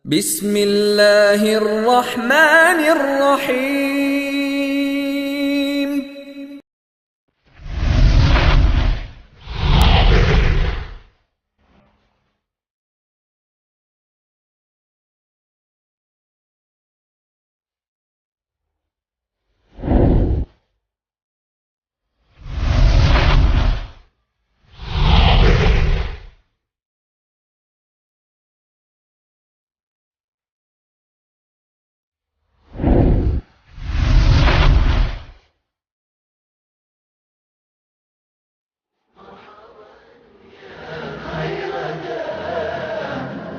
بسم اللہ الرحمن الرحیم۔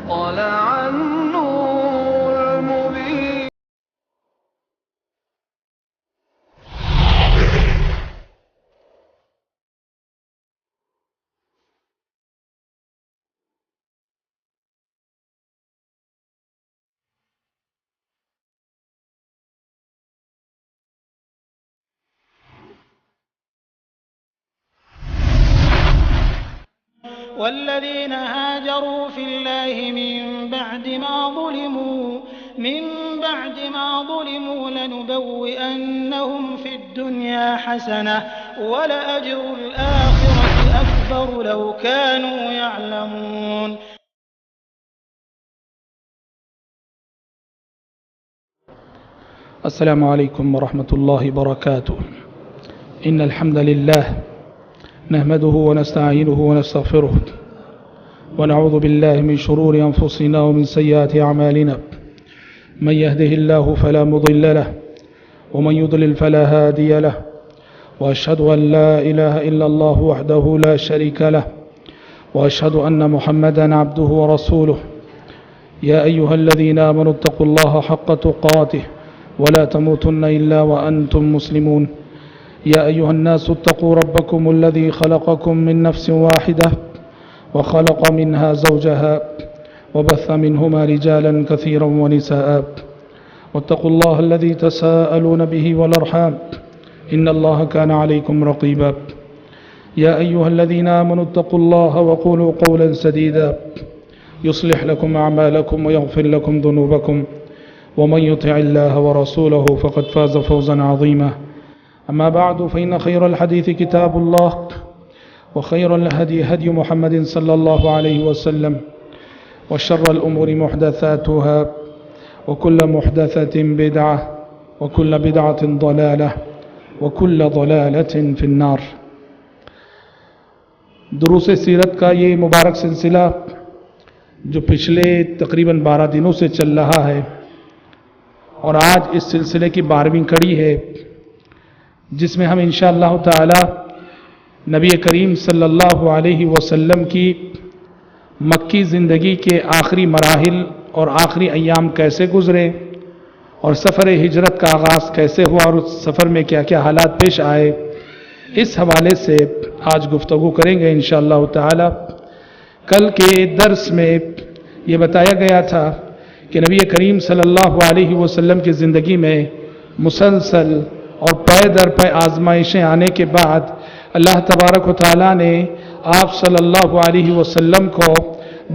طلع النور المبين۔ والذين هاجروا في الله من بعد ما ظلموا لنبوئنهم في الدنيا حسنة ولأجر الآخرة أكبر لو كانوا يعلمون۔ السلام عليكم ورحمة الله وبركاته۔ إن الحمد لله نحمده ونستعينه ونستغفره ونعوذ بالله من شرور أنفسنا ومن سيئات أعمالنا، من يهده الله فلا مضل له ومن يضلل فلا هادي له، وأشهد أن لا إله إلا الله وحده لا شريك له، وأشهد أن محمدا عبده ورسوله۔ يا أيها الذين آمنوا اتقوا الله حق تقاته ولا تموتن إلا وأنتم مسلمون۔ يا أيها الناس اتقوا ربكم الذي خلقكم من نفس واحدة وخلق منها زوجها وبث منهما رجالا كثيرا ونساء، واتقوا الله الذي تساءلون به والأرحام إن الله كان عليكم رقيبا۔ يا أيها الذين آمنوا اتقوا الله وقولوا قولا سديدا يصلح لكم أعمالكم ويغفر لكم ذنوبكم، ومن يطع الله ورسوله فقد فاز فوزا عظيما۔ أما بعد، فإن خير الحديث كتاب الله، وخير الهدي هدي محمد صلى الله عليه وسلم، وشر الأمور محدثاتها، وكل محدثة بدعة، وكل بدعة ضلالة، وكل ضلالة في النار۔ دروس سیرت کا یہ مبارک سلسلہ جو پچھلے تقریباً 12 دنوں سے چل رہا ہے، اور آج اس سلسلے کی 12ویں کڑی ہے، جس میں ہم انشاءاللہ تعالی نبی کریم صلی اللہ علیہ وسلم کی مکی زندگی کے آخری مراحل اور آخری ایام کیسے گزرے، اور سفر ہجرت کا آغاز کیسے ہوا، اور اس سفر میں کیا کیا حالات پیش آئے، اس حوالے سے آج گفتگو کریں گے انشاءاللہ تعالی۔ کل کے درس میں یہ بتایا گیا تھا کہ نبی کریم صلی اللہ علیہ وسلم کی زندگی میں مسلسل اور پے در پے آزمائشیں آنے کے بعد اللہ تبارک و تعالیٰ نے آپ صلی اللہ علیہ وسلم کو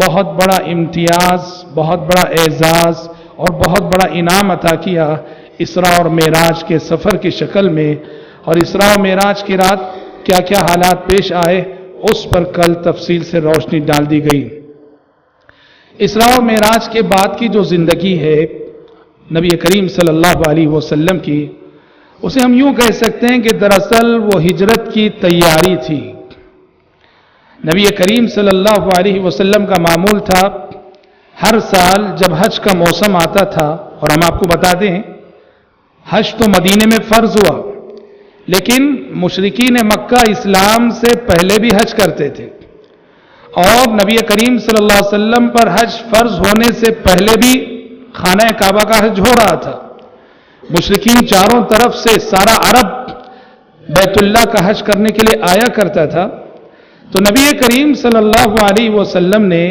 بہت بڑا امتیاز، بہت بڑا اعزاز اور بہت بڑا انعام عطا کیا اسراء اور معراج کے سفر کی شکل میں۔ اور اسراء و معراج کی رات کیا کیا حالات پیش آئے، اس پر کل تفصیل سے روشنی ڈال دی گئی۔ اسراء و معراج کے بعد کی جو زندگی ہے نبی کریم صلی اللہ علیہ وسلم کی، اسے ہم یوں کہہ سکتے ہیں کہ دراصل وہ ہجرت کی تیاری تھی۔ نبی کریم صلی اللہ علیہ وسلم کا معمول تھا، ہر سال جب حج کا موسم آتا تھا، اور ہم آپ کو بتا دیں حج تو مدینے میں فرض ہوا، لیکن مشرکین مکہ اسلام سے پہلے بھی حج کرتے تھے، اور نبی کریم صلی اللہ علیہ وسلم پر حج فرض ہونے سے پہلے بھی خانہ کعبہ کا حج ہو رہا تھا۔ مشرکین چاروں طرف سے سارا عرب بیت اللہ کا حج کرنے کے لیے آیا کرتا تھا، تو نبی کریم صلی اللہ علیہ وسلم نے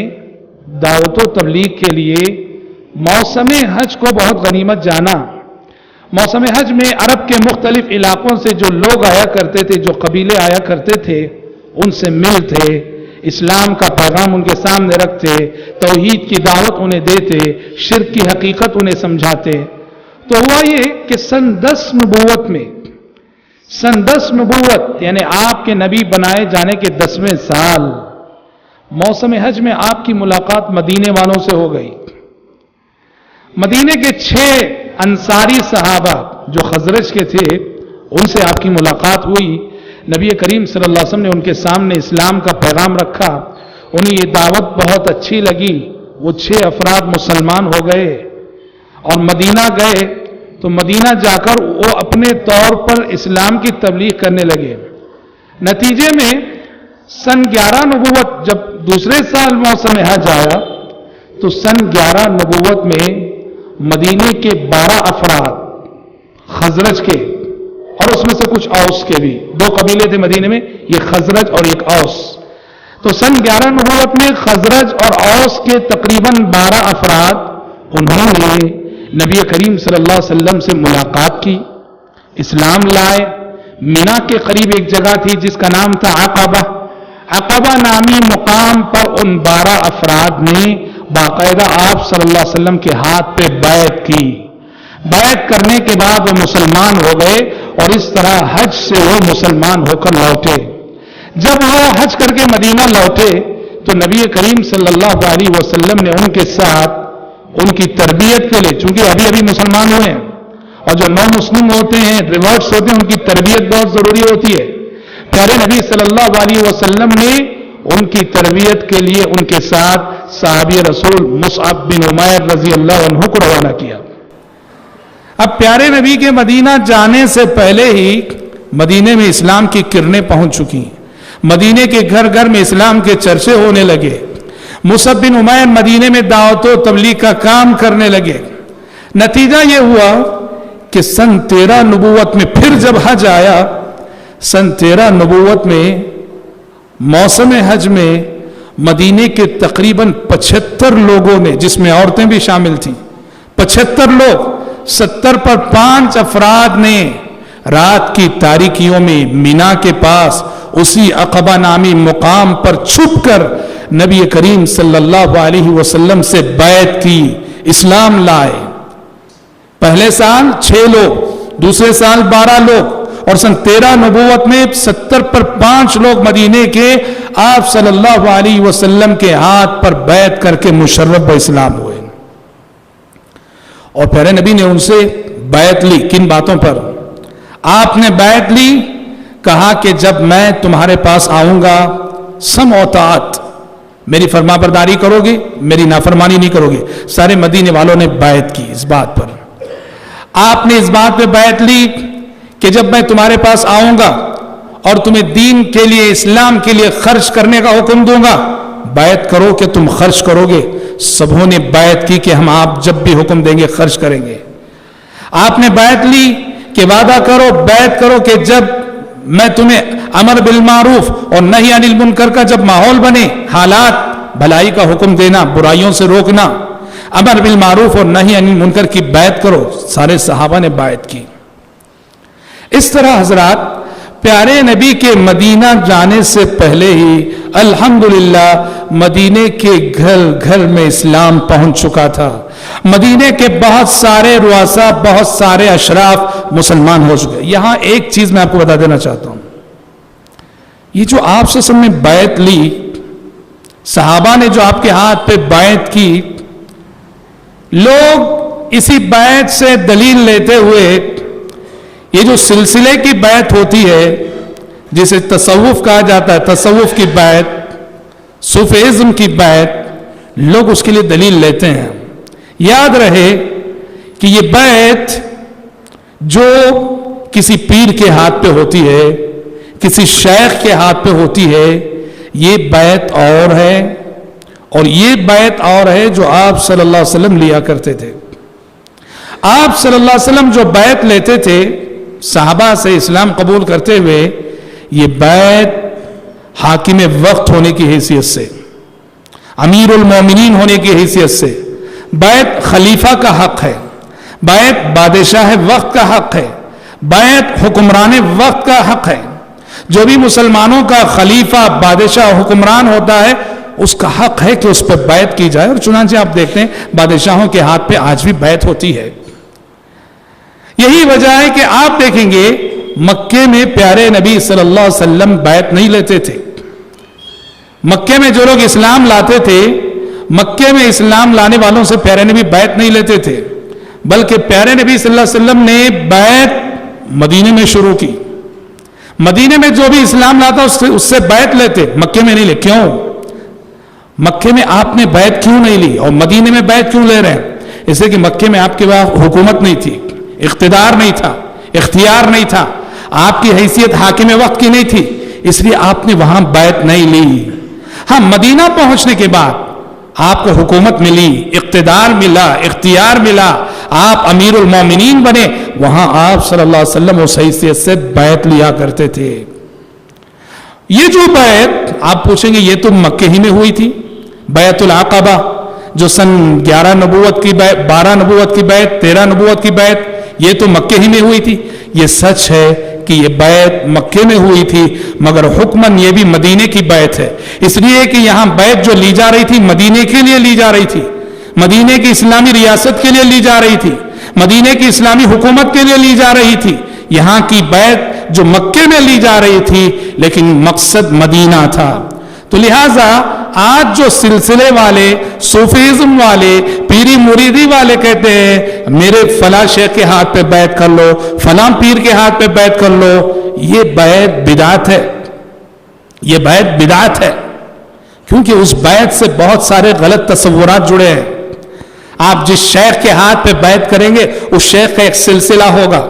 دعوت و تبلیغ کے لیے موسم حج کو بہت غنیمت جانا۔ موسم حج میں عرب کے مختلف علاقوں سے جو لوگ آیا کرتے تھے، جو قبیلے آیا کرتے تھے، ان سے مل تھے، اسلام کا پیغام ان کے سامنے رکھتے، توحید کی دعوت انہیں دیتے، شرک کی حقیقت انہیں سمجھاتے. تو ہوا یہ کہ سن 10 نبوت یعنی آپ کے نبی بنائے جانے کے 10ویں سال موسم حج میں آپ کی ملاقات مدینے والوں سے ہو گئی. مدینے کے 6 انصاری صحابہ جو خزرج کے تھے ان سے آپ کی ملاقات ہوئی. نبی کریم صلی اللہ علیہ وسلم نے ان کے سامنے اسلام کا پیغام رکھا. انہیں یہ دعوت بہت اچھی لگی. وہ 6 افراد مسلمان ہو گئے اور مدینہ گئے. تو مدینہ جا کر وہ اپنے طور پر اسلام کی تبلیغ کرنے لگے. نتیجے میں سن 11 نبوت جب دوسرے سال موسم حج آیا تو سن 11 نبوت میں مدینے کے 12 افراد خزرج کے اور اس میں سے کچھ اوس کے بھی، 2 قبیلے تھے مدینے میں، یہ خزرج اور ایک اوس. تو سن 11 نبوت میں خزرج اور اوس کے تقریباً 12 افراد انہوں نے نبی کریم صلی اللہ علیہ وسلم سے ملاقات کی، اسلام لائے. مینا کے قریب ایک جگہ تھی جس کا نام تھا عقبہ نامی مقام پر ان 12 افراد نے باقاعدہ آپ صلی اللہ علیہ وسلم کے ہاتھ پہ بیعت کی. بیعت کرنے کے بعد وہ مسلمان ہو گئے اور اس طرح حج سے وہ مسلمان ہو کر لوٹے. جب وہ حج کر کے مدینہ لوٹے تو نبی کریم صلی اللہ علیہ وسلم نے ان کے ساتھ ان کی تربیت کے لیے، چونکہ ابھی مسلمان ہوئے ہیں اور جو نو مسلم ہوتے ہیں، ریورٹس ہوتے ہیں، ان کی تربیت بہت ضروری ہوتی ہے. پیارے نبی صلی اللہ علیہ وسلم نے ان کی تربیت کے لیے ان کے ساتھ صحابی رسول مصعب بن عمیر رضی اللہ عنہ کو روانہ کیا. اب پیارے نبی کے مدینہ جانے سے پہلے ہی مدینے میں اسلام کی کرنیں پہنچ چکی ہیں. مدینے کے گھر گھر میں اسلام کے چرچے ہونے لگے. مصعب بن عمیر مدینے میں دعوت و تبلیغ کا کام کرنے لگے. نتیجہ یہ ہوا کہ سن 13 نبوت میں پھر جب حج آیا، سن 13 نبوت میں موسم حج میں مدینے کے تقریباً 75 لوگوں نے، جس میں عورتیں بھی شامل تھیں، 75 لوگ، 70 پر 5 افراد نے رات کی تاریکیوں میں مینا کے پاس اسی عقبہ نامی مقام پر چھپ کر نبی کریم صلی اللہ علیہ وسلم سے بیعت کی، اسلام لائے. پہلے سال 6 لوگ، دوسرے سال 12 لوگ اور سن 13 نبوت میں 70 پر 5 لوگ مدینے کے آپ صلی اللہ علیہ وسلم کے ہاتھ پر بیعت کر کے مشرف و اسلام ہوئے. اور پیارے نبی نے ان سے بیعت لی. کن باتوں پر آپ نے بیعت لی؟ کہا کہ جب میں تمہارے پاس آؤں گا سمع و طاعت، میری فرما برداری کرو گے، میری نافرمانی نہیں کرو گے. سارے مدینے والوں نے بیعت کی اس بات پر. آپ نے اس بات پہ بیعت لی کہ جب میں تمہارے پاس آؤں گا اور تمہیں دین کے لیے، اسلام کے لیے خرچ کرنے کا حکم دوں گا، بیعت کرو کہ تم خرچ کرو گے. سبوں نے بیعت کی کہ ہم آپ جب بھی حکم دیں گے خرچ کریں گے. آپ نے بیعت لی کہ وعدہ کرو، بیعت کرو کہ جب میں تمہیں امر بالمعروف اور نہی عن المنکر کا جب ماحول بنے، حالات، بھلائی کا حکم دینا، برائیوں سے روکنا، امر بالمعروف اور نہی عن المنکر کی بیعت کرو. سارے صحابہ نے بیعت کی. اس طرح حضرات پیارے نبی کے مدینہ جانے سے پہلے ہی الحمدللہ مدینے کے گھر گھر میں اسلام پہنچ چکا تھا. مدینے کے بہت سارے رؤسا، بہت سارے اشراف مسلمان ہو چکے. یہاں ایک چیز میں آپ کو بتا دینا چاہتا ہوں. یہ جو آپ سے سب نے بیعت لی، صحابہ نے جو آپ کے ہاتھ پہ بیعت کی، لوگ اسی بیعت سے دلیل لیتے ہوئے یہ جو سلسلے کی بیعت ہوتی ہے جسے تصوف کہا جاتا ہے، تصوف کی بیعت، صوفیزم کی بیعت، لوگ اس کے لیے دلیل لیتے ہیں. یاد رہے کہ یہ بیعت جو کسی پیر کے ہاتھ پہ ہوتی ہے، کسی شیخ کے ہاتھ پہ ہوتی ہے، یہ بیعت اور ہے، اور یہ بیعت اور ہے جو آپ صلی اللہ علیہ وسلم لیا کرتے تھے. آپ صلی اللہ علیہ وسلم جو بیعت لیتے تھے صحابہ سے اسلام قبول کرتے ہوئے، یہ بیعت حاکم وقت ہونے کی حیثیت سے، امیر المومنین ہونے کی حیثیت سے، بیعت خلیفہ کا حق ہے، بیعت بادشاہ وقت کا حق ہے، بیعت حکمران وقت کا حق ہے. جو بھی مسلمانوں کا خلیفہ بادشاہ حکمران ہوتا ہے اس کا حق ہے کہ اس پہ بیعت کی جائے، اور چنانچہ آپ دیکھتے ہیں بادشاہوں کے ہاتھ پہ آج بھی بیعت ہوتی ہے۔ یہی وجہ ہے کہ آپ دیکھیں گے مکے میں پیارے نبی صلی اللہ علیہ وسلم بیعت نہیں لیتے تھے۔ مکے میں جو لوگ اسلام لاتے تھے، مکے میں اسلام لانے والوں سے پیارے نبی بیعت نہیں لیتے تھے، بلکہ پیارے نبی صلی اللہ علیہ وسلم نے بیعت مدینے میں شروع کی۔ مدینے میں جو بھی اسلام لاتا اس سے بیعت لیتے، مکے میں نہیں لے۔ کیوں؟ مکے میں آپ نے بیعت کیوں نہیں لی اور مدینے میں بیعت کیوں لے رہے ہیں؟ اس لیے کہ مکے میں آپ کے پاس حکومت نہیں تھی، اقتدار نہیں تھا، اختیار نہیں تھا، آپ کی حیثیت حاکم وقت کی نہیں تھی، اس لیے آپ نے وہاں بیعت نہیں لی۔ ہاں، مدینہ پہنچنے کے بعد آپ کو حکومت ملی، اقتدار ملا، اختیار ملا، آپ امیر المومنین بنے، وہاں آپ صلی اللہ علیہ وسلم اس حیثیت سے بیعت لیا کرتے تھے۔ یہ جو بیعت آپ پوچھیں گے یہ تو مکے ہی میں ہوئی تھی، بیعت العقبہ جو سن 11 نبوت کی بیعت، 12 نبوت کی بیعت، 13 نبوت کی بیعت، یہ تو مکے ہی میں ہوئی تھی۔ یہ سچ ہے کہ یہ بیعت مکے میں ہوئی تھی، مگر حکماً یہ بھی مدینے کی بیعت ہے، اس لیے کہ یہاں بیعت جو لی جا رہی تھی مدینے کے لیے لی جا رہی تھی، مدینے کی اسلامی ریاست کے لیے لی جا رہی تھی، مدینے کی اسلامی حکومت کے لیے لی جا رہی تھی۔ یہاں کی بیعت جو مکے میں لی جا رہی تھی لیکن مقصد مدینہ تھا۔ تو لہٰذا آج جو سلسلے والے، صوفیزم والے، پیری مریدی والے کہتے ہیں میرے فلاں شیخ کے ہاتھ پہ بیعت کر لو، فلاں پیر کے ہاتھ پہ بیعت کر لو، یہ بیعت بدعت ہے، یہ بیعت بدعت ہے، کیونکہ اس بیعت سے بہت سارے غلط تصورات جڑے ہیں۔ آپ جس شیخ کے ہاتھ پہ بیعت کریں گے اس شیخ کا ایک سلسلہ ہوگا،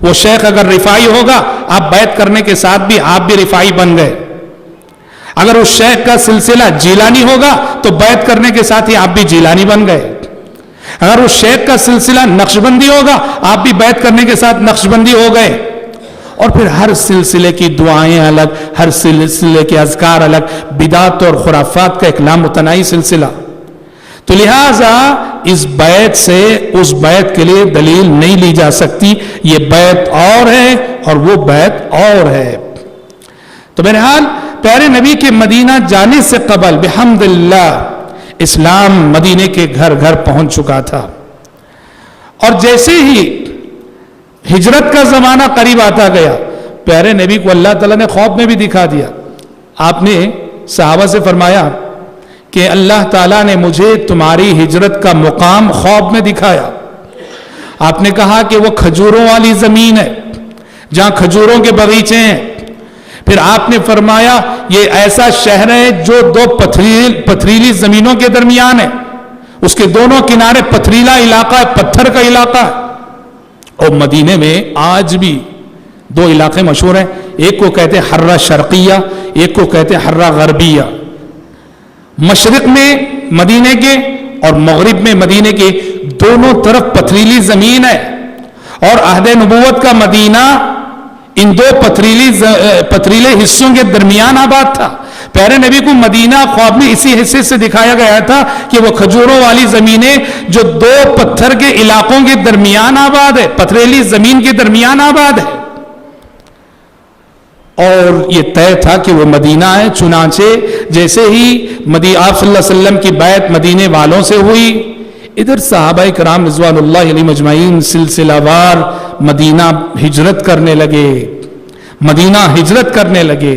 وہ شیخ اگر رفاعی ہوگا آپ بیعت کرنے کے ساتھ بھی آپ بھی رفاعی بن گئے، اگر اس شیخ کا سلسلہ جیلانی ہوگا تو بیعت کرنے کے ساتھ ہی آپ بھی جیلانی بن گئے، اگر اس شیخ کا سلسلہ نقشبندی ہوگا آپ بھی بیعت کرنے کے ساتھ نقشبندی ہو گئے۔ اور پھر ہر سلسلے کی دعائیں الگ، ہر سلسلے کے اذکار الگ، بدعت اور خرافات کا ایک لامتناہی سلسلہ۔ تو لہٰذا اس بیعت سے اس بیعت کے لیے دلیل نہیں لی جا سکتی، یہ بیعت اور ہے اور وہ بیعت اور ہے۔ تو بہرحال پیارے نبی کے مدینہ جانے سے قبل بحمد اللہ اسلام مدینے کے گھر گھر پہنچ چکا تھا، اور جیسے ہی ہجرت کا زمانہ قریب آتا گیا پیارے نبی کو اللہ تعالیٰ نے خواب میں بھی دکھا دیا۔ آپ نے صحابہ سے فرمایا کہ اللہ تعالیٰ نے مجھے تمہاری ہجرت کا مقام خواب میں دکھایا۔ آپ نے کہا کہ وہ کھجوروں والی زمین ہے جہاں کھجوروں کے باغیچے ہیں۔ پھر آپ نے فرمایا یہ ایسا شہر ہے جو دو پتھریلی زمینوں کے درمیان ہے، اس کے دونوں کنارے پتھریلا علاقہ ہے، پتھر کا علاقہ ہے۔ اور مدینے میں آج بھی دو علاقے مشہور ہیں، ایک کو کہتے ہیں حرہ شرقیہ، ایک کو کہتے ہیں حرہ غربیہ۔ مشرق میں مدینے کے اور مغرب میں مدینے کے دونوں طرف پتھریلی زمین ہے، اور عہد نبوت کا مدینہ ان دو پتھریلے حصوں کے درمیان آباد تھا۔ پیارے نبی کو مدینہ خواب میں اسی حصے سے دکھایا گیا تھا کہ وہ کھجوروں والی زمینیں جو دو پتھر کے علاقوں کے درمیان آباد ہے، پتھریلی زمین کے درمیان آباد ہے، اور یہ طے تھا کہ وہ مدینہ ہے۔ چنانچہ جیسے ہی آپ صلی اللہ علیہ وسلم کی بیعت مدینے والوں سے ہوئی، ادھر صحابہ کرام رضوان اللہ علیہ مجمعین سلسلہ وار مدینہ ہجرت کرنے لگے، مدینہ ہجرت کرنے لگے۔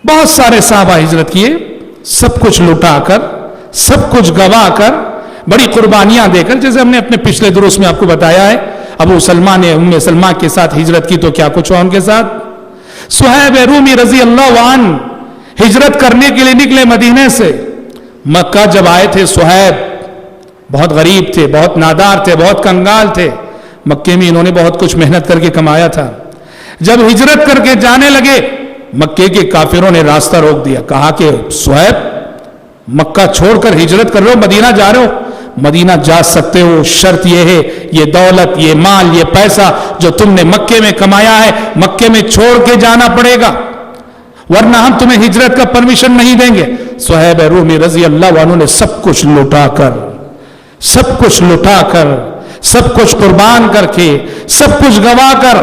بہت سارے صحابہ ہجرت کیے، سب کچھ لٹا کر، سب کچھ گوا کر، بڑی قربانیاں دے کر، جیسے ہم نے اپنے پچھلے دروس میں آپ کو بتایا ہے ابو سلمہ نے ام سلمہ کے ساتھ ہجرت کی تو کیا کچھ ہوا ان کے ساتھ۔ صہیب رومی رضی اللہ عنہ ہجرت کرنے کے لیے نکلے مدینے سے۔ مکہ جب آئے تھے صہیب بہت غریب تھے، بہت نادار تھے، بہت کنگال تھے، مکے میں انہوں نے بہت کچھ محنت کر کے کمایا تھا۔ جب ہجرت کر کے جانے لگے مکے کے کافروں نے راستہ روک دیا، کہا کہ صہیب مکہ چھوڑ کر ہجرت کر رہے ہو، مدینہ جا رہے ہو، مدینہ جا سکتے ہو، شرط یہ ہے یہ دولت، یہ مال، یہ پیسہ جو تم نے مکے میں کمایا ہے مکے میں چھوڑ کے جانا پڑے گا، ورنہ ہم تمہیں ہجرت کا پرمیشن نہیں دیں گے۔ صہیب رومی رضی اللہ عنہ نے سب کچھ لٹا کر، سب کچھ لٹا کر، سب کچھ قربان کر کے، سب کچھ گوا کر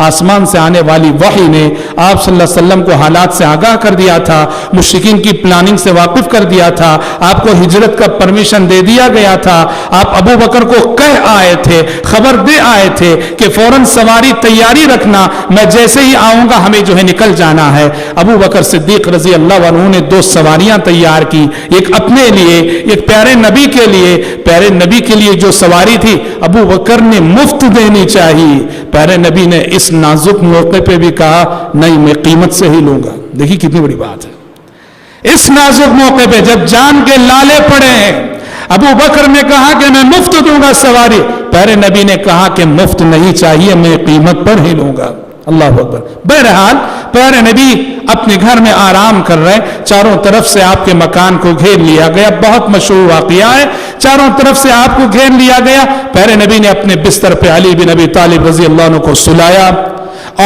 آسمان سے آنے والی وحی نے آپ صلی اللہ علیہ وسلم کو حالات سے آگاہ کر دیا تھا، مشرکین کی پلاننگ سے واقف کر دیا تھا، آپ کو ہجرت کا پرمیشن دے دیا گیا تھا، آپ ابو بکر کو کہہ آئے تھے، خبر دے آئے تھے کہ فوراً سواری تیاری رکھنا، میں جیسے ہی آؤں گا ہمیں جو ہے نکل جانا ہے۔ ابو بکر صدیق رضی اللہ عنہ نے 2 سواریاں تیار کی، ایک اپنے لیے، ایک پیارے نبی کے لیے۔ پیارے نبی کے لیے جو سواری تھی ابو بکر نے مفت دینی چاہیے، پیارے نبی نے اس نازک موقع پہ بھی کہا نہیں میں قیمت سے ہی لوں گا۔ دیکھیے کتنی بڑی بات ہے، اس نازک موقع پہ جب جان کے لالے پڑے ہیں، ابو بکر نے کہا کہ میں مفت دوں گا سواری، پیارے نبی نے کہا کہ مفت نہیں چاہیے، میں قیمت پر ہی لوں گا۔ اللہ اکبر۔ بہرحال پیارے نبی اپنے گھر میں آرام کر رہے، چاروں طرف سے آپ کے مکان کو گھیر لیا گیا، بہت مشہور واقعہ ہے، چاروں طرف سے آپ کو گھیر لیا گیا۔ پیارے نبی نے اپنے بستر پہ علی بن ابی طالب رضی اللہ عنہ کو سلایا،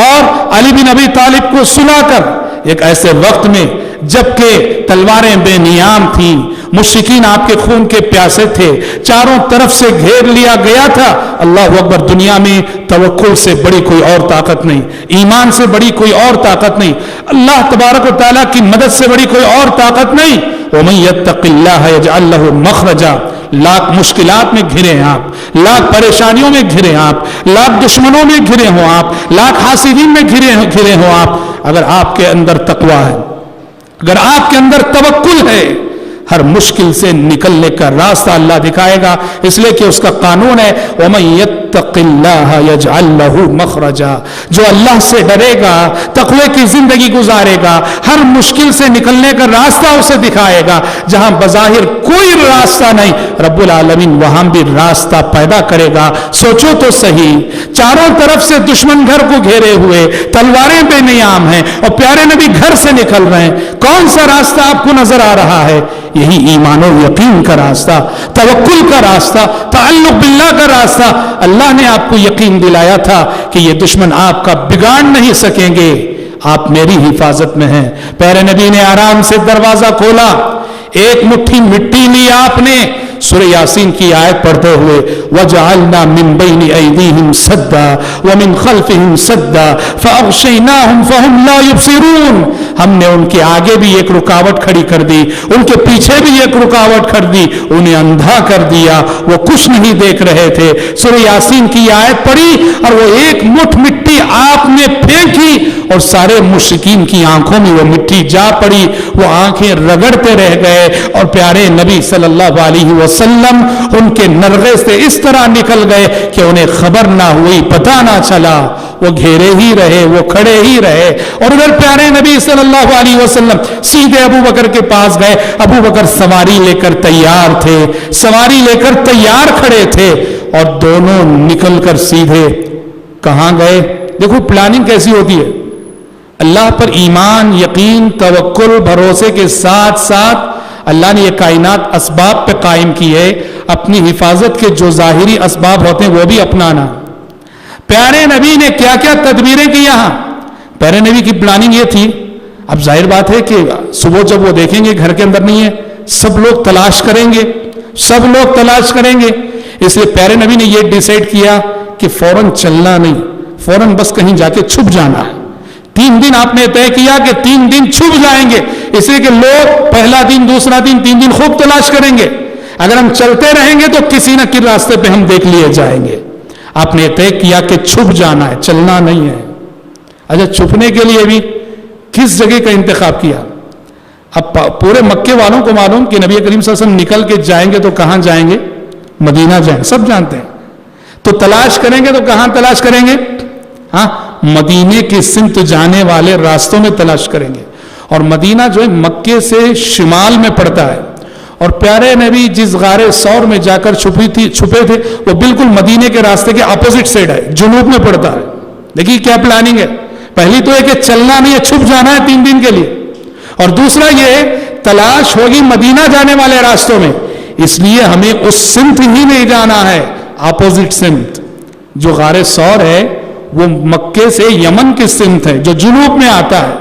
اور علی بن ابی طالب کو سلا کر ایک ایسے وقت میں جبکہ تلواریں بے نیام تھیں، مشرکین آپ کے خون کے پیاسے تھے، چاروں طرف سے گھیر لیا گیا تھا، اللہ اکبر، دنیا میں توکل سے بڑی کوئی اور طاقت نہیں، ایمان سے بڑی کوئی اور طاقت نہیں، اللہ تبارک و تعالیٰ کی مدد سے بڑی کوئی اور طاقت نہیں۔ وَمَن يَتَّقِ اللَّهَ يَجْعَل لَّهُ مَخْرَجًا۔ لاکھ مشکلات میں گھرے ہیں آپ، لاکھ پریشانیوں میں گھرے ہیں آپ، لاکھ دشمنوں میں گھرے ہوں آپ، لاکھ حاسدین میں گھرے ہوں آپ، اگر آپ کے اندر تقویٰ ہے، اگر آپ کے اندر توکل ہے، ہر مشکل سے نکلنے کا راستہ اللہ دکھائے گا، اس لیے کہ اس کا قانون ہے وَمَن يَتَّقِ اللَّهَ يَجْعَل لَّهُ مَخْرَجًا۔ جو اللہ سے ڈرے گا، تقوی کی زندگی گزارے گا، ہر مشکل سے نکلنے کا راستہ اسے دکھائے گا، جہاں بظاہر کوئی راستہ نہیں رب العالمین وہاں بھی راستہ پیدا کرے گا۔ سوچو تو صحیح، چاروں طرف سے دشمن گھر کو گھیرے ہوئے، تلواریں بے نیام ہیں، اور پیارے نبی گھر سے نکل رہے ہیں، کون سا راستہ آپ کو نظر آ رہا ہے؟ یہی ایمان و یقین کا راستہ، توکل کا راستہ، تعلق باللہ کا راستہ۔ اللہ نے آپ کو یقین دلایا تھا کہ یہ دشمن آپ کا بگاڑ نہیں سکیں گے، آپ میری حفاظت میں ہیں۔ پیارے نبی نے آرام سے دروازہ کھولا، ایک مٹھی مٹی لی آپ نے، سورہ یاسین کی آیت پڑھتے ہوئے وَجَعَلْنَا مِن بَيْنِ أَيْدِيهِمْ سَدًّا وَمِنْ خَلْفِهِمْ سَدًّا فَأَغْشَيْنَاهُمْ فَهُمْ لَا يُبْصِرُونَ۔ ہم نے ان کے آگے بھی ایک رکاوٹ کھڑی کر دی، ان کے پیچھے بھی ایک رکاوٹ کر دی، انہیں اندھا کر دیا، وہ کچھ نہیں دیکھ رہے تھے۔ سورہ یاسین کی آیت پڑھی اور وہ ایک مٹھ مٹی آپ نے پھینکی اور سارے مشرکین کی آنکھوں میں وہ مٹی جا پڑی، وہ آنکھیں رگڑتے رہ گئے، اور پیارے نبی صلی اللہ علیہ وسلم ان کے نرغے سے اس طرح نکل گئے کہ انہیں خبر نہ ہوئی، پتہ نہ چلا، وہ گھیرے ہی رہے، وہ کھڑے ہی رہے۔ اور ادھر پیارے نبی صلی اللہ علیہ وسلم سیدھے ابو بکر کے پاس گئے، ابو بکر سواری لے کر تیار تھے، سواری لے کر تیار کھڑے تھے، اور دونوں نکل کر سیدھے کہاں گئے؟ دیکھو پلاننگ کیسی ہوتی ہے، اللہ پر ایمان، یقین، توکل، بھروسے کے ساتھ ساتھ اللہ نے یہ کائنات اسباب پہ قائم کی ہے، اپنی حفاظت کے جو ظاہری اسباب ہوتے ہیں وہ بھی اپنانا۔ پیارے نبی نے کیا کیا تدبیریں کی یہاں؟ پیارے نبی کی پلاننگ یہ تھی، اب ظاہر بات ہے کہ صبح جب وہ دیکھیں گے گھر کے اندر نہیں ہے، سب لوگ تلاش کریں گے، سب لوگ تلاش کریں گے، اس لیے پیارے نبی نے یہ ڈیسائیڈ کیا کہ فوراً چلنا نہیں، فوراً بس کہیں جا کے چھپ جانا ہے۔ 3 دن آپ نے طے کیا کہ 3 دن چھپ جائیں گے، اس لیے کہ لوگ پہلا دن، دوسرا دن، 3 دن خوب تلاش کریں گے، اگر ہم چلتے رہیں گے تو کسی نہ کسی راستے پہ ہم دیکھ لیے جائیں گے۔ آپ نے طے کیا کہ چھپ جانا ہے، چلنا نہیں ہے۔ اچھا، چھپنے کے لیے بھی کس جگہ کا انتخاب کیا؟ اب پورے مکے والوں کو معلوم کہ نبی کریم صلی اللہ علیہ وسلم نکل کے جائیں گے تو کہاں جائیں گے؟ مدینہ جائیں، سب جانتے ہیں۔ تو تلاش کریں گے تو کہاں تلاش کریں گے؟ ہاں، مدینے کی سمت جانے والے راستوں میں تلاش کریں گے، اور مدینہ جو ہے مکے سے شمال میں پڑتا ہے، اور پیارے نبی جس غار ثور میں جا کر چھپے تھے وہ بالکل مدینے کے راستے کے اپوزٹ سائڈ ہے، جنوب میں پڑتا ہے۔ دیکھیے کیا پلاننگ ہے، پہلی تو ہے کہ چلنا نہیں ہے، چھپ جانا ہے 3 دن کے لیے، اور دوسرا یہ ہے تلاش ہوگی مدینہ جانے والے راستوں میں، اس لیے ہمیں اس سمت ہی نہیں جانا ہے، اپوزٹ سمت۔ جو غار ثور ہے وہ مکے سے یمن کی سمت ہے جو جنوب میں آتا ہے۔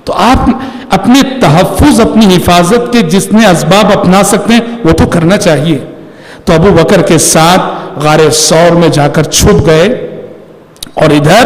تو آپ اپنے تحفظ، اپنی حفاظت کے جتنے اسباب اپنا سکتے ہیں وہ تو کرنا چاہیے۔ تو ابو بکر کے ساتھ غار ثور میں جا کر چھپ گئے، اور ادھر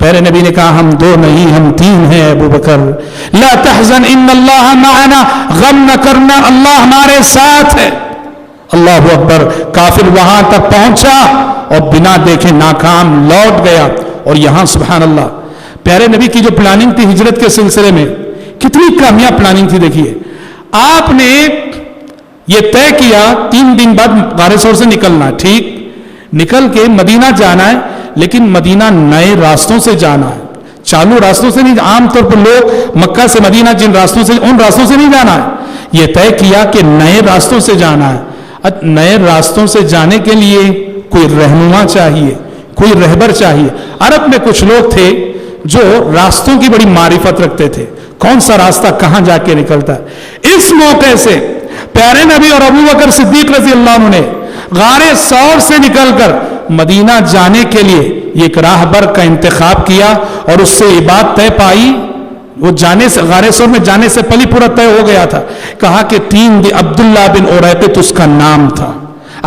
پیارے نبی نے کہا ہم دو نہیں ہم تین ہیں ابو بکر، لا تحزن ان اللہ معنا، غم نہ کرنا اللہ ہمارے ساتھ ہے۔ اللہ اکبر، کافر وہاں تک پہنچا اور بنا دیکھے ناکام لوٹ گیا۔ اور یہاں سبحان اللہ پیارے نبی کی جو پلاننگ تھی ہجرت کے سلسلے میں، کتنی کامیاب پلاننگ تھی۔ دیکھیے آپ نے یہ طے کیا 3 دن بعد غار ثور سے نکلنا، ٹھیک، نکل کے مدینہ جانا ہے، لیکن مدینہ نئے راستوں سے جانا ہے، چالو راستوں سے نہیں۔ عام طور پر لوگ مکہ سے مدینہ جن راستوں سے، ان راستوں سے نہیں جانا ہے۔ یہ طے کیا کہ نئے راستوں سے جانا ہے۔ نئے راستوں سے جانے کے لیے کوئی رہنما چاہیے، کوئی رہبر چاہیے۔ عرب میں کچھ لوگ تھے جو راستوں کی بڑی معرفت رکھتے تھے، کون سا راستہ کہاں جا کے نکلتا ہے۔ اس موقع سے پیارے نبی اور ابو بکر صدیق رضی اللہ عنہ نے غار ثور سے نکل کر مدینہ جانے کے لیے ایک راہبر کا انتخاب کیا، اور اس سے یہ بات طے پائی، وہ جانے سے غار ثور میں جانے سے پہلے پورا طے ہو گیا تھا۔ کہا کہ 3 دن عبداللہ بن اریقط اس کا نام تھا،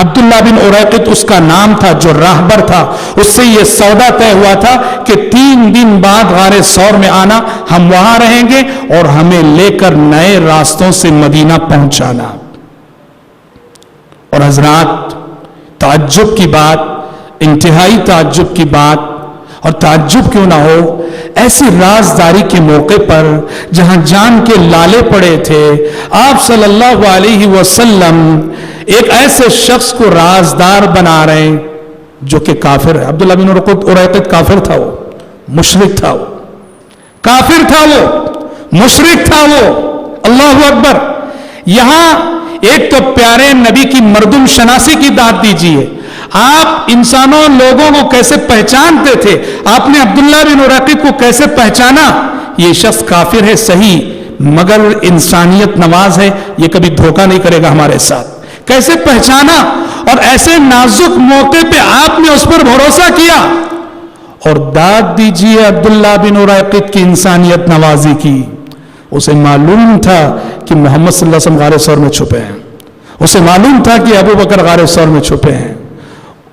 عبداللہ بن اریقط اس کا نام تھا جو راہبر تھا۔ اس سے یہ سودا طے ہوا تھا کہ 3 دن بعد غار ثور میں آنا، ہم وہاں رہیں گے اور ہمیں لے کر نئے راستوں سے مدینہ پہنچانا۔ اور حضرات تعجب کی بات، انتہائی تعجب کی بات، اور تعجب کیوں نہ ہو، ایسی رازداری کے موقع پر جہاں جان کے لالے پڑے تھے، آپ صلی اللہ علیہ وسلم ایک ایسے شخص کو رازدار بنا رہے ہیں جو کہ کافر ہے۔ عبداللہ بن اریقط کافر تھا، وہ مشرک تھا، وہ کافر تھا، وہ مشرک تھا، وہ اللہ اکبر۔ یہاں ایک تو پیارے نبی کی مردم شناسی کی داد دیجیے، آپ انسانوں لوگوں کو کیسے پہچانتے تھے، آپ نے عبداللہ بن اریقط کو کیسے پہچانا؟ یہ شخص کافر ہے صحیح، مگر انسانیت نواز ہے، یہ کبھی دھوکہ نہیں کرے گا ہمارے ساتھ۔ کیسے پہچانا؟ اور ایسے نازک موقع پہ آپ نے اس پر بھروسہ کیا، اور داد دیجیے عبداللہ بن اریقط کی انسانیت نوازی کی۔ اسے معلوم تھا کہ محمد صلی اللہ علیہ وسلم غار ثور میں چھپے ہیں، اسے معلوم تھا کہ ابو بکر غار ثور میں چھپے ہیں،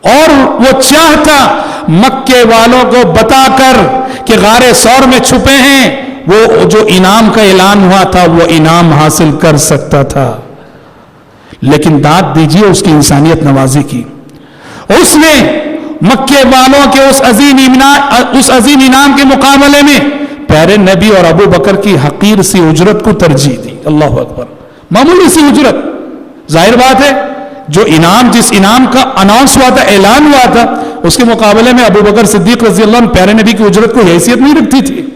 اور وہ چاہتا مکے والوں کو بتا کر کہ غار ثور میں چھپے ہیں، وہ جو انعام کا اعلان ہوا تھا وہ انعام حاصل کر سکتا تھا۔ لیکن داد دیجیے اس کی انسانیت نوازی کی۔ اس نے مکے والوں کے اس عظیم انعام کے مقابلے میں پیارے نبی اور ابو بکر کی حقیر سی اجرت کو ترجیح دی۔ اللہ اکبر، معمولی سی اجرت، ظاہر بات ہے جو انعام، جس انعام کا اناؤنس ہوا تھا، اعلان ہوا تھا، اس کے مقابلے میں ابو بکر صدیق رضی اللہ عنہ پیارے نبی کی اجرت کو حیثیت نہیں رکھتی تھی۔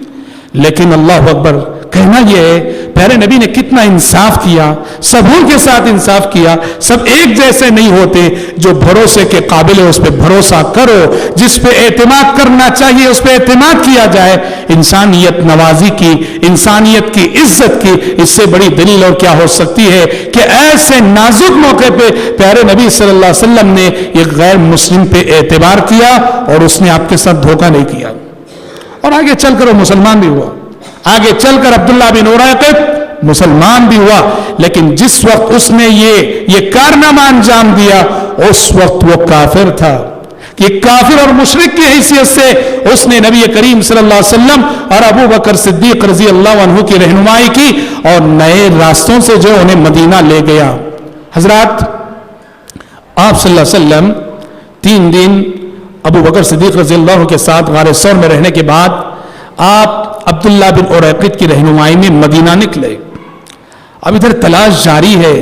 لیکن اللہ اکبر، کہنا یہ ہے پیارے نبی نے کتنا انصاف کیا، سبوں کے ساتھ انصاف کیا۔ سب ایک جیسے نہیں ہوتے، جو بھروسے کے قابل ہے اس پہ بھروسہ کرو، جس پہ اعتماد کرنا چاہیے اس پہ اعتماد کیا جائے۔ انسانیت نوازی کی، انسانیت کی عزت کی، اس سے بڑی دلیل اور کیا ہو سکتی ہے کہ ایسے نازک موقع پہ پیارے نبی صلی اللہ علیہ وسلم نے ایک غیر مسلم پہ اعتبار کیا، اور اس نے آپ کے ساتھ دھوکہ نہیں کیا، اور آگے چل کر وہ مسلمان بھی ہوا، آگے چل کر عبداللہ بن اریقط مسلمان بھی ہوا۔ لیکن جس وقت اس نے یہ کارنامہ انجام دیا، اس وقت وہ کافر تھا، کہ کافر اور مشرک کی حیثیت سے اس نے نبی کریم صلی اللہ علیہ وسلم اور ابو بکر صدیق رضی اللہ عنہ کی رہنمائی کی، اور نئے راستوں سے جو انہیں مدینہ لے گیا۔ حضرات آپ صلی اللہ علیہ وسلم 3 دن ابو بکر صدیق رضی اللہ عنہ کے ساتھ غار ثور میں رہنے کے بعد آپ عبداللہ بن اریقط کی رہنمائی میں مدینہ نکلے۔ اب ادھر تلاش جاری ہے،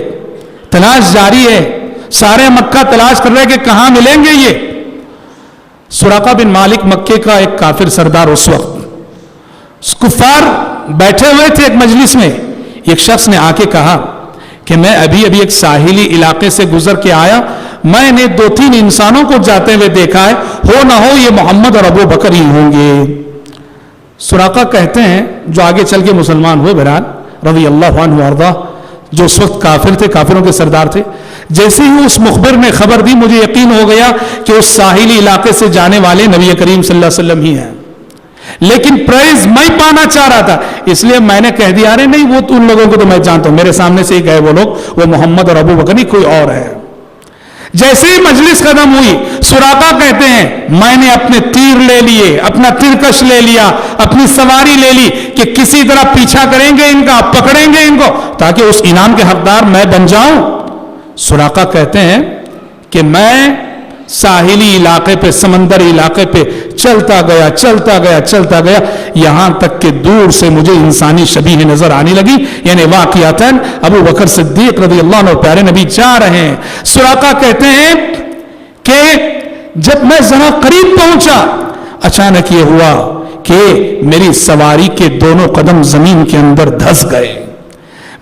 تلاش جاری ہے، سارے مکہ تلاش کر رہے کہ کہاں ملیں گے یہ۔ سراقہ بن مالک مکے کا ایک کافر سردار، اس وقت کفار بیٹھے ہوئے تھے ایک مجلس میں، ایک شخص نے آ کے کہا کہ میں ابھی ایک ساحلی علاقے سے گزر کے آیا، میں نے 2-3 انسانوں کو جاتے ہوئے دیکھا ہے، ہو نہ ہو یہ محمد اور ابو بکر ہی ہوں گے۔ سراقہ کہتے ہیں، جو آگے چل کے مسلمان ہوئے بہرحال رضی اللہ عنہ وارضہ، جو اس وقت کافر تھے، کافروں کے سردار تھے، جیسے ہی اس مخبر نے خبر دی مجھے یقین ہو گیا کہ اس ساحلی علاقے سے جانے والے نبی کریم صلی اللہ علیہ وسلم ہی ہیں، لیکن پرائز میں پانا چاہ رہا تھا، اس لیے میں نے کہہ دیا ارے نہیں، وہ تو ان لوگوں کو تو میں جانتا ہوں، میرے سامنے سے ہی گئے وہ لوگ، وہ محمد اور ابو بکر نہیں، کوئی اور ہے۔ جیسے ہی مجلس ختم ہوئی سراقہ کہتے ہیں میں نے اپنے تیر لے لیے، اپنا ترکش لے لیا، اپنی سواری لے لی کہ کسی طرح پیچھا کریں گے ان کا، پکڑیں گے ان کو تاکہ اس انعام کے حقدار میں بن جاؤں۔ سراقہ کہتے ہیں کہ میں ساحلی علاقے پہ، سمندری علاقے پہ چلتا گیا یہاں تک کہ دور سے مجھے انسانی شبیہ نظر آنے لگی، یعنی واقعاتاً ابو بکر صدیق رضی اللہ عنہ پیارے نبی جا رہے ہیں۔ سراقہ کہتے ہیں کہ جب میں ذرا قریب پہنچا اچانک یہ ہوا کہ میری سواری کے دونوں قدم زمین کے اندر دھس گئے،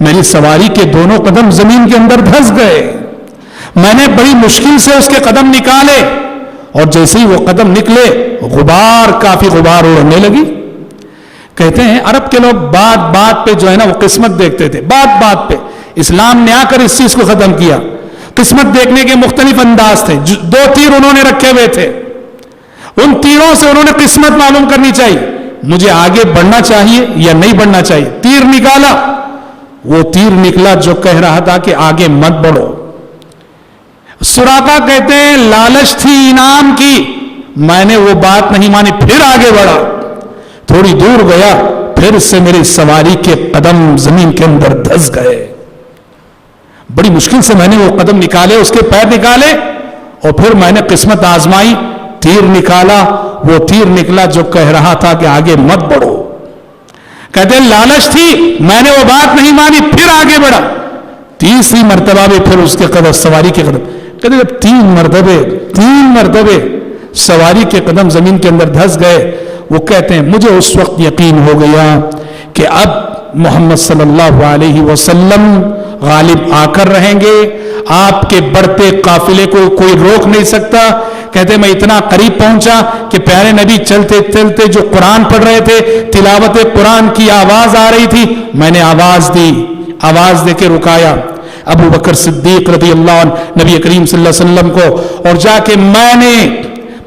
میری سواری کے دونوں قدم زمین کے اندر دھس گئے۔ میں نے بڑی مشکل سے اس کے قدم نکالے اور جیسے ہی وہ قدم نکلے کافی غبار اڑنے لگی۔ کہتے ہیں عرب کے لوگ بات بات پہ جو ہے نا وہ قسمت دیکھتے تھے، بات بات پہ۔ اسلام نے آ کر اس چیز کو ختم کیا۔ قسمت دیکھنے کے مختلف انداز تھے، 2 تیر انہوں نے رکھے ہوئے تھے، ان تیروں سے انہوں نے قسمت معلوم کرنی چاہیے، مجھے آگے بڑھنا چاہیے یا نہیں بڑھنا چاہیے۔ تیر نکالا، وہ تیر نکلا جو کہہ رہا تھا کہ آگے مت بڑھو۔ سراقہ کہتے ہیں لالچ تھی انعام کی، میں نے وہ بات نہیں مانی، پھر آگے بڑھا، تھوڑی دور گیا، پھر سے میری سواری کے قدم زمین کے اندر دھس گئے۔ بڑی مشکل سے میں نے وہ قدم نکالے، اس کے پیر نکالے اور پھر میں نے قسمت آزمائی، تیر نکالا، وہ تیر نکلا جو کہہ رہا تھا کہ آگے مت بڑھو۔ کہتے ہیں لالچ تھی، میں نے وہ بات نہیں مانی، پھر آگے بڑھا، تیسری مرتبہ بھی پھر اس کے قدم، سواری کے قدم، کہتے ہیں جب 3 مرتبے سواری کے قدم زمین کے اندر دھس گئے، وہ کہتے ہیں مجھے اس وقت یقین ہو گیا کہ اب محمد صلی اللہ علیہ وسلم غالب آ کر رہیں گے، آپ کے بڑھتے قافلے کو کوئی روک نہیں سکتا۔ کہتے ہیں میں اتنا قریب پہنچا کہ پیارے نبی چلتے چلتے جو قرآن پڑھ رہے تھے، تلاوت قرآن کی آواز آ رہی تھی، میں نے آواز دی، آواز دے کے رکایا ابو بکر صدیق رضی اللہ عنہ نبی کریم صلی اللہ علیہ وسلم کو، اور جا کے میں نے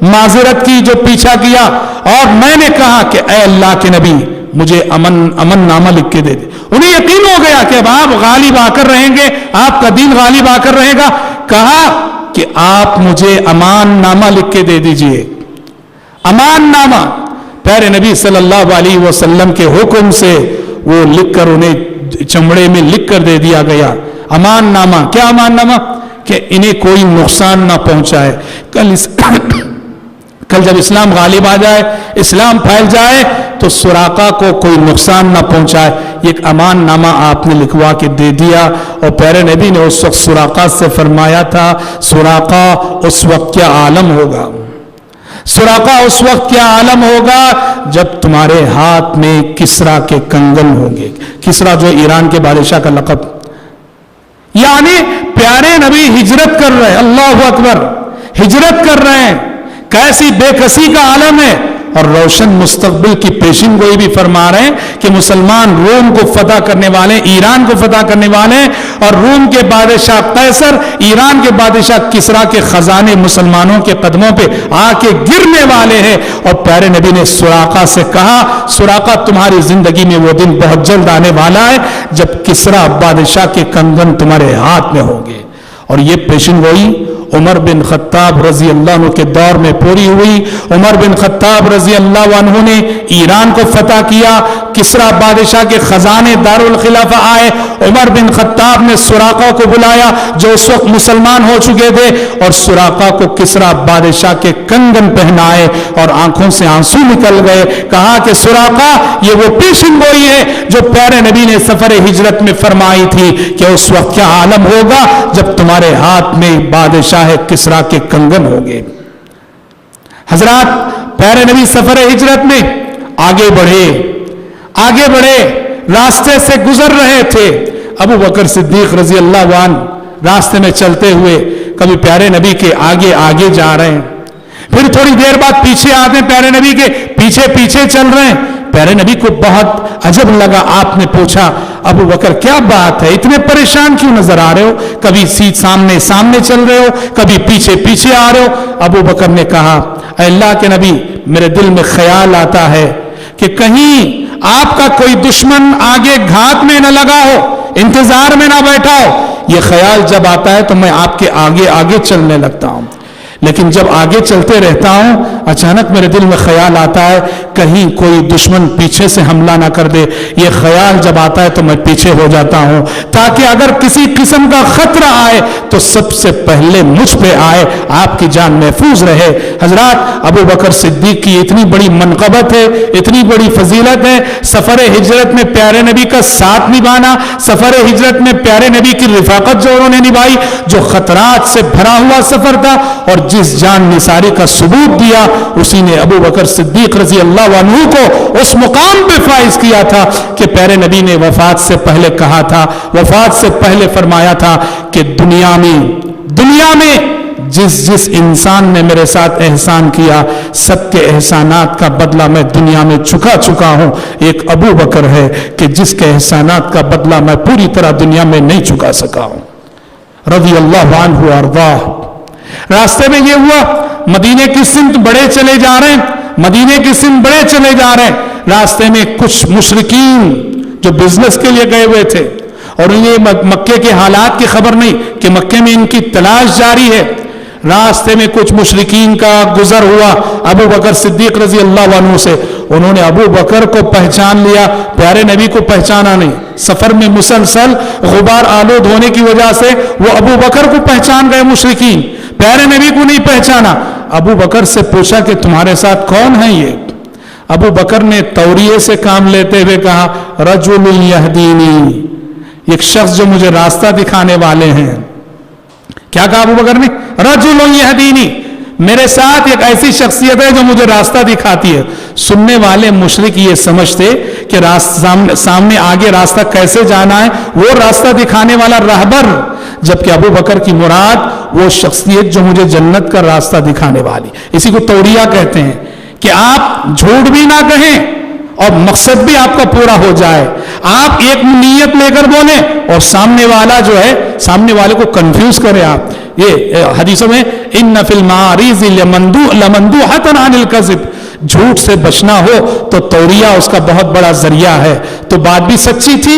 معذرت کی جو پیچھا کیا، اور میں نے کہا کہ اے اللہ کے نبی مجھے امن نامہ لکھ کے دے دے۔ انہیں یقین ہو گیا کہ اب آپ غالب آ کر رہیں گے، آپ کا دین غالب آ کر رہے گا۔ کہا کہ آپ مجھے امان نامہ لکھ کے دے دیجئے، امان نامہ۔ پیارے نبی صلی اللہ علیہ وسلم کے حکم سے وہ لکھ کر انہیں چمڑے میں لکھ کر دے دیا گیا امان نامہ۔ کیا امان نامہ؟ کہ انہیں کوئی نقصان نہ پہنچائے، کل جب اسلام غالب آ جائے، اسلام پھیل جائے تو سراقہ کو کوئی نقصان نہ پہنچائے۔ ایک امان نامہ آپ نے لکھوا کے دے دیا، اور پیارے نبی نے اس وقت سراقہ سے فرمایا تھا سراقہ اس وقت کیا عالم ہوگا، سراقہ اس وقت کیا عالم ہوگا جب تمہارے ہاتھ میں کسرا کے کنگن ہوں گے۔ کسرا جو ایران کے بادشاہ کا لقب، یعنی پیارے نبی ہجرت کر رہے ہیں، اللہ اکبر، ہجرت کر رہے ہیں، کیسی بے کسی کا عالم ہے، اور روشن مستقبل کی پیشن گوئی بھی فرما رہے ہیں کہ مسلمان روم کو فتح کرنے والے، ایران کو فتح کرنے والے، اور روم کے بادشاہ قیصر، ایران کے بادشاہ کسرا کے خزانے مسلمانوں کے قدموں پہ آ کے گرنے والے ہیں۔ اور پیارے نبی نے سراقہ سے کہا سراقہ تمہاری زندگی میں وہ دن بہت جلد آنے والا ہے جب کسرا بادشاہ کے کنگن تمہارے ہاتھ میں ہوں گے۔ اور یہ پیشن گوئی عمر بن خطاب رضی اللہ عنہ کے دور میں پوری ہوئی۔ عمر بن خطاب رضی اللہ عنہ نے ایران کو فتح کیا، کسرا بادشاہ کے خزانے دارالخلافہ آئے، عمر بن خطاب نے سراقہ کو بلایا جو اس وقت مسلمان ہو چکے تھے، اور سراقہ کو کسرا بادشاہ کے کنگن پہنائے، اور آنکھوں سے آنسو نکل گئے۔ کہا کہ سراقہ یہ وہ پیشن گوئی ہے جو پیارے نبی نے سفر ہجرت میں فرمائی تھی کہ اس وقت کیا عالم ہوگا جب تمہارے ہاتھ میں بادشاہ کسرا کے کنگن ہو گئے۔ حضرات پیارے نبی سفر ہجرت میں آگے بڑھے، راستے سے گزر رہے تھے۔ ابو بکر صدیق رضی اللہ عنہ راستے میں چلتے ہوئے کبھی پیارے نبی کے آگے جا رہے ہیں، پھر تھوڑی دیر بعد پیچھے آتے ہیں، پیارے نبی کے پیچھے چل رہے ہیں۔ پیارے نبی کو بہت عجب لگا، آپ نے پوچھا ابو بکر کیا بات ہے، اتنے پریشان کیوں نظر آ رہے ہو؟ کبھی سامنے چل رہے ہو، کبھی پیچھے آ رہے ہو۔ ابو بکر نے کہا اے اللہ کے نبی میرے دل میں خیال آتا ہے کہ کہیں آپ کا کوئی دشمن آگے گھات میں نہ لگا ہو، انتظار میں نہ بیٹھا ہو۔ یہ خیال جب آتا ہے تو میں آپ کے آگے چلنے لگتا ہوں، لیکن جب آگے چلتے رہتا ہوں اچانک میرے دل میں خیال آتا ہے کہیں کوئی دشمن پیچھے سے حملہ نہ کر دے. یہ خیال جب آتا ہے تو میں پیچھے ہو جاتا ہوں تاکہ اگر کسی قسم کا خطرہ آئے تو سب سے پہلے مجھ پہ آئے, آپ کی جان محفوظ رہے. حضرات, ابو بکر صدیق کی اتنی بڑی منقبت ہے, اتنی بڑی فضیلت ہے. سفر ہجرت میں پیارے نبی کا ساتھ نبھانا, سفر ہجرت میں پیارے نبی کی رفاقت جو انہوں نے نبھائی, جو خطرات سے بھرا ہوا سفر تھا, اور جس جان نثاری کا ثبوت دیا اسی نے ابو بکر صدیق رضی اللہ عنہ کو اس مقام پہ فائز کیا تھا کہ پیارے نبی نے وفات سے پہلے کہا تھا, وفات سے پہلے فرمایا تھا کہ دنیا میں جس انسان نے میرے ساتھ احسان کیا سب کے احسانات کا بدلہ میں دنیا میں چکا ہوں. ایک ابو بکر ہے کہ جس کے احسانات کا بدلہ میں پوری طرح دنیا میں نہیں چکا سکا ہوں, رضی اللہ عنہ وارضاہ. راستے میں یہ ہوا, مدینے کی سمت بڑے چلے جا رہے ہیں, راستے میں کچھ مشرکین جو بزنس کے لیے گئے ہوئے تھے اور انہیں مکے کے حالات کی خبر نہیں کہ مکے میں ان کی تلاش جاری ہے, راستے میں کچھ مشرکین کا گزر ہوا ابو بکر صدیق رضی اللہ عنہ سے. انہوں نے ابو بکر کو پہچان لیا, پیارے نبی کو پہچانا نہیں. سفر میں مسلسل غبار آلود ہونے کی وجہ سے وہ ابو بکر کو پہچان گئے مشرکین, پیارے نبی کو نہیں پہچانا. ابو بکر سے پوچھا کہ تمہارے ساتھ کون ہے یہ؟ ابو بکر نے توریے سے کام لیتے ہوئے کہا رجل یہدینی, ایک شخص جو مجھے راستہ دکھانے والے ہیں. کیا کہا ابو بکر نے؟ رجل یہدینی, میرے ساتھ ایک ایسی شخصیت ہے جو مجھے راستہ دکھاتی ہے. سننے والے مشرک یہ سمجھتے کہ سامنے آگے راستہ کیسے جانا ہے وہ راستہ دکھانے والا رہبر, جبکہ ابو بکر کی مراد وہ شخصیت جو مجھے جنت کا راستہ دکھانے والی. اسی کو توریہ کہتے ہیں کہ آپ جھوٹ بھی نہ کہیں اور مقصد بھی آپ کا پورا ہو جائے. آپ ایک نیت لے کر بولیں اور سامنے والا جو ہے سامنے والے کو کنفیوز کریں. آپ یہ حدیثوں میں ان فی المعارض لمندوحۃ عن الکذب, جھوٹ سے بچنا ہو تو توریہ اس کا بہت بڑا ذریعہ ہے. تو بات بھی سچی تھی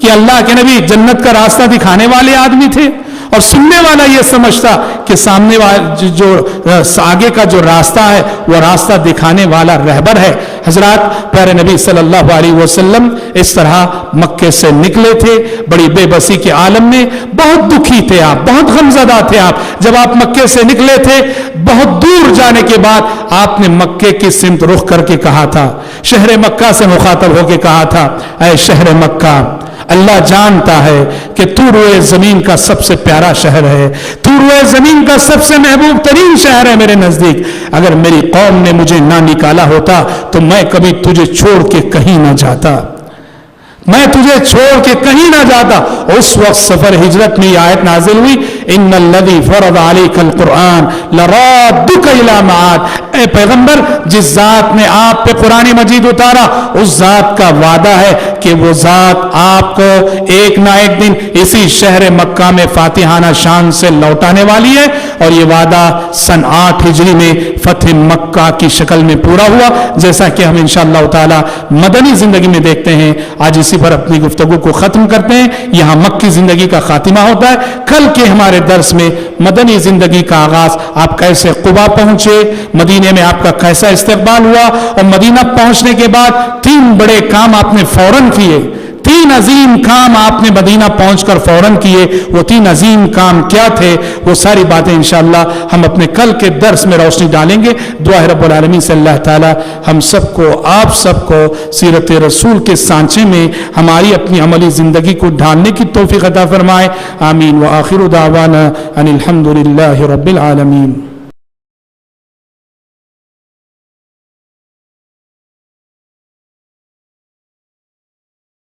کہ اللہ کے نبی جنت کا راستہ دکھانے والے آدمی تھے, اور سننے والا یہ سمجھتا کہ سامنے والا جو آگے کا جو راستہ ہے وہ راستہ دکھانے والا رہبر ہے. حضرات, پیارے نبی صلی اللہ علیہ وسلم اس طرح مکے سے نکلے تھے بڑی بے بسی کے عالم میں. بہت دکھی تھے آپ, بہت غمزدہ تھے آپ. جب آپ مکے سے نکلے تھے بہت دور جانے کے بعد آپ نے مکے کی سمت رخ کر کے کہا تھا, شہر مکہ سے مخاطب ہو کے کہا تھا, اے شہر مکہ, اللہ جانتا ہے کہ تو روئے زمین کا سب سے پیارا شہر ہے, تو روئے زمین کا سب سے محبوب ترین شہر ہے میرے نزدیک. اگر میری قوم نے مجھے نہ نکالا ہوتا تو میں کبھی تجھے چھوڑ کے کہیں نہ جاتا, میں تجھے چھوڑ کے کہیں نہ جاتا. اس وقت سفر ہجرت میں یہ آیت نازل ہوئی, ان الذی فرض علیک القرآن لرادک الی معاد. اے پیغمبر, جس ذات نے آپ پہ قرآن مجید اتارا اس ذات کا وعدہ ہے کہ وہ ذات آپ کو ایک نہ ایک دن اسی شہر مکہ میں فاتحانہ شان سے لوٹانے والی ہے. اور یہ وعدہ سن 8 ہجری میں فتح مکہ کی شکل میں پورا ہوا, جیسا کہ ہم انشاءاللہ تعالی مدنی زندگی میں دیکھتے ہیں. آج اسی پر اپنی گفتگو کو ختم کرتے ہیں. یہاں مکی زندگی کا خاتمہ ہوتا ہے. کل کے ہمارے درس میں مدنی زندگی کا آغاز, آپ کیسے قبا پہنچے, مدینے میں آپ کا کیسا استقبال ہوا, اور مدینہ پہنچنے کے بعد 3 بڑے کام آپ نے فوراً کیے, 3 عظیم کام آپ نے مدینہ پہنچ کر فوراً کیے. وہ 3 عظیم کام کیا تھے, وہ ساری باتیں انشاءاللہ ہم اپنے کل کے درس میں روشنی ڈالیں گے. دعا ہے رب العالمین سے اللہ تعالی ہم سب کو, آپ سب کو سیرت رسول کے سانچے میں ہماری اپنی عملی زندگی کو ڈھالنے کی توفیق عطا فرمائے. آمین. وآخر دعوانا ان الحمد للہ رب العالمین.